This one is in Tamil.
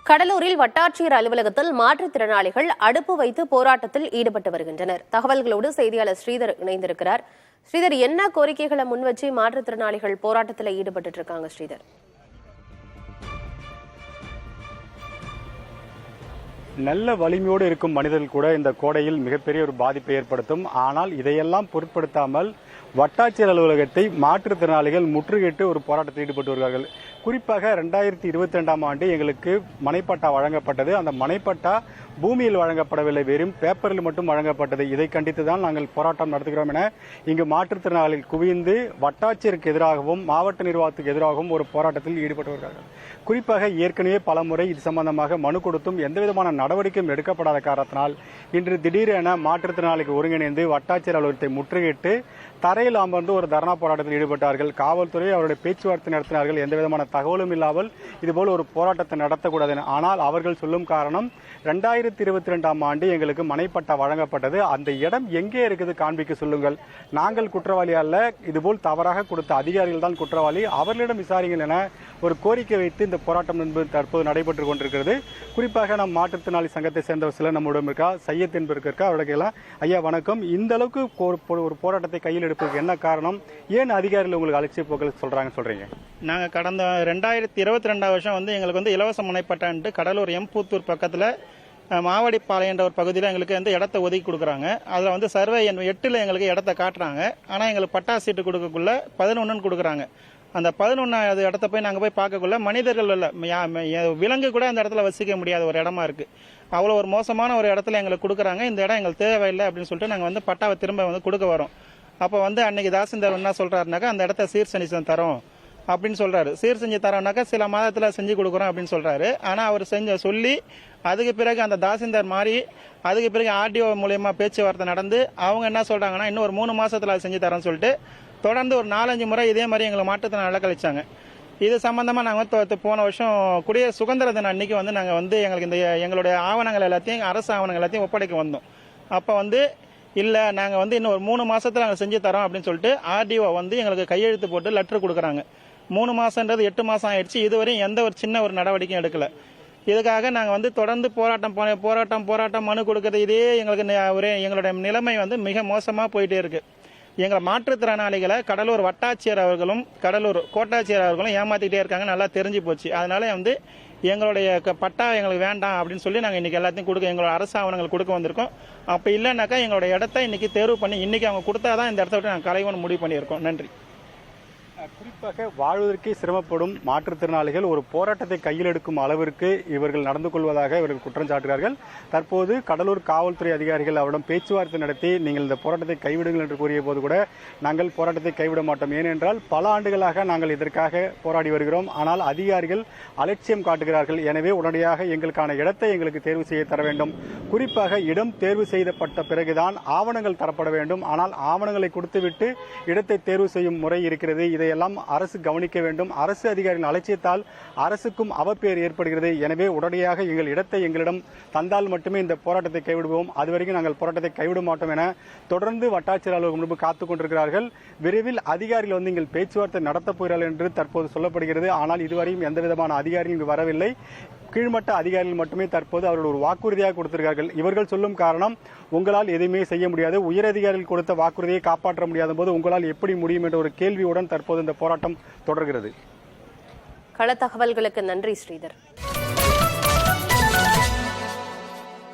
கடலூரில் வட்டாட்சியர் அலுவலகத்தில் மாற்றுத்திறனாளிகள் அடுப்பு வைத்து போராட்டத்தில் ஈடுபட்டு வருகின்றனர். தகவல்களோடு செய்தியாளர் ஸ்ரீதர் இணைந்திருக்கிறார். ஸ்ரீதர், என்ன கோரிக்கைகளை முன்வச்சு மாற்றுத்திறனாளிகள் போராட்டத்தில் ஈடுபட்டு இருக்காங்க? ஸ்ரீதர், நல்ல வலிமையோடு இருக்கும் மனிதர்கள் கூட இந்த கோடையில் மிகப்பெரிய ஒரு பாதிப்பை ஏற்படுத்தும். ஆனால் இதையெல்லாம் பொருட்படுத்தாமல் வட்டாட்சியர் அலுவலகத்தை மாற்றுத்திறனாளிகள் முற்றுகையிட்டு ஒரு போராட்டத்தில் ஈடுபட்டு வருகிறார்கள். குறிப்பாக 2022ஆம் ஆண்டு எங்களுக்கு மனைப்பட்டா வழங்கப்பட்டது. அந்த மனைப்பட்டா பூமியில் வழங்கப்படவில்லை, வெறும் பேப்பரில் மட்டும் வழங்கப்பட்டது. இதை கண்டித்துதான் நாங்கள் போராட்டம் நடத்துகிறோம் என இங்கு மாற்றுத்திறனாளிகள் குவிந்து வட்டாட்சியருக்கு எதிராகவும் மாவட்ட நிர்வாகத்துக்கு எதிராகவும் ஒரு போராட்டத்தில் ஈடுபட்டு வருகிறார்கள். குறிப்பாக ஏற்கனவே பலமுறை இது சம்பந்தமாக மனு கொடுத்தும் எந்தவிதமான நடவடிக்கையும் எடுக்கப்படாத காரணத்தினால் இன்று திடீரென மாற்றுத்திறனாளிகள் ஒருங்கிணைந்து வட்டாட்சியர் அலுவலகத்தை முற்றுகையிட்டு தரையில் அமர்ந்து ஒரு தர்ணா போராட்டத்தில் ஈடுபட்டார்கள். காவல்துறை அவருடைய பேச்சுவார்த்தை நடத்தினார்கள். எந்தவிதமான தகவலும் இல்லாமல் இதுபோல் ஒரு போராட்டத்தை நடத்தக்கூடாது. ஆனால் அவர்கள் சொல்லும் காரணம் 2022ஆம் ஆண்டு எங்களுக்கு மனைப்பட்டா வழங்கப்பட்டது, அந்த இடம் எங்கே இருக்குது காண்பிக்க சொல்லுங்கள், நாங்கள் குற்றவாளி அல்ல, இதுபோல் தவறாக கொடுத்த அதிகாரிகள் தான் குற்றவாளி, அவர்களிடம் விசாரிங்கள் என ஒரு கோரிக்கை வைத்து இந்த போராட்டம் என்பது தற்போது நடைபெற்றுக் கொண்டிருக்கிறது. குறிப்பாக நம் மாற்றுத்திறனாளி சங்கத்தை சேர்ந்த சிலர் நம்முடன் இருக்கா, சையத் என்பதற்கு இருக்கா, அவர்களுக்கு எல்லாம் ஐயா வணக்கம். இந்த அளவுக்கு ஒரு போராட்டத்தை கையில் எடுப்பதற்கு என்ன காரணம்? ஏன் அதிகாரிகள் உங்களுக்கு அலட்சிய போக்கள் சொல்றீங்க? நாங்கள் கடந்த 2022 வருஷம் எங்களுக்கு இலவச மனைப்பட்டான்ட்டு கடலூர் எம்பூத்தூர் பக்கத்தில் மாவடிப்பாளையம் என்ற ஒரு பகுதியில் எங்களுக்கு இடத்த ஒதுக்கி கொடுக்குறாங்க. அதில் சர்வே எண் 8ல் எங்களுக்கு இடத்த காட்டுறாங்க. ஆனால் எங்களுக்கு பட்டா சீட்டு கொடுக்கக்குள்ள 11ன்னு கொடுக்குறாங்க. அந்த 11வது இடத்த போய் நாங்கள் போய் பார்க்கக்குள்ள மனிதர்கள் இல்லை, விலங்கு கூட அந்த இடத்துல வசிக்க முடியாத ஒரு இடமா இருக்குது. அவ்வளோ ஒரு மோசமான ஒரு இடத்துல எங்களுக்கு கொடுக்குறாங்க. இந்த இடம் எங்களுக்கு தேவையில்லை அப்படின்னு சொல்லிட்டு நாங்கள் பட்டாவை திரும்ப கொடுக்க வரோம். அப்போ அன்னைக்கு தாசில்தார் என்ன சொல்கிறாருனாக்கா, அந்த இடத்த சீர் செஞ்சு தரோம் அப்படின்னு சொல்கிறாரு. சீர் செஞ்சு தரோம்னாக்கா சில மாதத்தில் செஞ்சு கொடுக்குறோம் அப்படின்னு சொல்கிறாரு. ஆனால் அவர் சொல்லி அதுக்கு பிறகு அந்த தாசில்தார் மாறி அதுக்கு பிறகு ஆர்டிஓ மூலயமா பேச்சுவார்த்தை நடந்து அவங்க என்ன சொல்கிறாங்கன்னா, இன்னும் ஒரு 3 மாதத்தில் அதை செஞ்சு தரோம்னு சொல்லிட்டு தொடர்ந்து ஒரு 4-5 முறை இதே மாதிரி எங்களை மாற்றத்தினால இழக்கழிச்சாங்க. இது சம்பந்தமாக நாங்கள் போன வருஷம் குடியரசு சுதந்திர தினம் அன்னைக்கு நாங்கள் எங்களுக்கு இந்த எங்களுடைய ஆவணங்கள் எல்லாத்தையும், அரசு ஆவணங்கள் எல்லாத்தையும் ஒப்படைக்க வந்தோம். அப்போ இல்லை நாங்கள் இன்னும் ஒரு 3 மாதத்தில் நாங்கள் செஞ்சு தரோம் அப்படின்னு சொல்லிட்டு ஆர்டிஓ எங்களுக்கு கையெழுத்து போட்டு லெட்டர் கொடுக்குறாங்க. 3 மாதன்றது 8 மாதம் ஆயிடுச்சு. இதுவரையும் எந்த ஒரு சின்ன ஒரு நடவடிக்கையும் எடுக்கலை. இதுக்காக நாங்கள் தொடர்ந்து போராட்டம் மனு கொடுக்கறது, இதே எங்களுக்கு எங்களுடைய நிலைமை மிக மோசமாக போயிட்டே இருக்கு. எங்களை மாற்றுத்திறனாளிகளை கடலூர் வட்டாட்சியர் அவர்களும் கடலூர் கோட்டாட்சியர் அவர்களும் ஏமாத்திட்டே இருக்காங்க, நல்லா தெரிஞ்சு போச்சு. அதனால எங்களுடைய பட்டா எங்களுக்கு வேண்டாம் அப்படின்னு சொல்லி நாங்கள் இன்னைக்கு எல்லாத்தையும் எங்களோட அரசு ஆவணங்கள் கொடுக்க வந்திருக்கோம். அப்போ இல்லைன்னாக்கா எங்களோட இடத்த இன்னைக்கு தேர்வு பண்ணி இன்னைக்கு அவங்க கொடுத்தாதான் இந்த இடத்த விட்டு நாங்கள் கலைவன் முடிவு பண்ணியிருக்கோம். நன்றி. குறிப்பாக வாழ்வதற்கே சிரமப்படும் மாற்றுத்திறனாளிகள் ஒரு போராட்டத்தை கையில் எடுக்கும் அளவிற்கு இவர்கள் நடந்து கொள்வதாக இவர்கள் குற்றம் சாட்டுகிறார்கள். தற்போது கடலூர் காவல்துறை அதிகாரிகள் அவரிடம் பேச்சுவார்த்தை நடத்தி நீங்கள் இந்த போராட்டத்தை கைவிடுங்கள் என்று கூறிய போது கூட நாங்கள் போராட்டத்தை கைவிட மாட்டோம், ஏனென்றால் பல ஆண்டுகளாக நாங்கள் இதற்காக போராடி வருகிறோம், ஆனால் அதிகாரிகள் அலட்சியம் காட்டுகிறார்கள். எனவே உடனடியாக எங்களுக்கான இடத்தை எங்களுக்கு தேர்வு செய்ய தர வேண்டும். குறிப்பாக இடம் தேர்வு செய்யப்பட்ட பிறகுதான் ஆவணங்கள் தரப்பட வேண்டும். ஆனால் ஆவணங்களை கொடுத்துவிட்டு இடத்தை தேர்வு செய்யும் முறை இருக்கிறது. இதையெல்லாம் அரசு கவனிக்க வேண்டும். அரசு அதிகாரிகளின் அலட்சியத்தால் அரசுக்கும் அவப்பெயர் ஏற்படுகிறது. எனவே உடனடியாக எங்கள் இடத்தை எங்களிடம் தந்தால் மட்டுமே இந்த போராட்டத்தை கைவிடுவோம், அதுவரைக்கும் நாங்கள் போராட்டத்தை கைவிட மாட்டோம் என தொடர்ந்து வட்டாட்சியர் அலுவலகம் முன்பு காத்துக் கொண்டிருக்கிறார்கள். விரைவில் அதிகாரிகள் இங்கள் பேச்சுவார்த்தை நடத்தப் போகிறார்கள் என்று தற்போது சொல்லப்படுகிறது. ஆனால் இதுவரையும் எந்தவிதமான அதிகாரிகள் இங்கு வரவில்லை. கீழ்மட்ட அதிகாரிகள் மட்டுமே தற்போது அவர்கள் ஒரு வாக்குறுதியாக கொடுத்திருக்கிறார்கள். இவர்கள் சொல்லும் காரணம், உங்களால் எதுவுமே செய்ய முடியாது, உயரதிகாரிகள் கொடுத்த வாக்குறுதியை காப்பாற்ற முடியாத போது உங்களால் எப்படி முடியும் என்ற ஒரு கேள்வியுடன் தற்போது இந்த போராட்டம் தொடர்கிறது. கள தகவல்களுக்கு நன்றி ஸ்ரீதர்.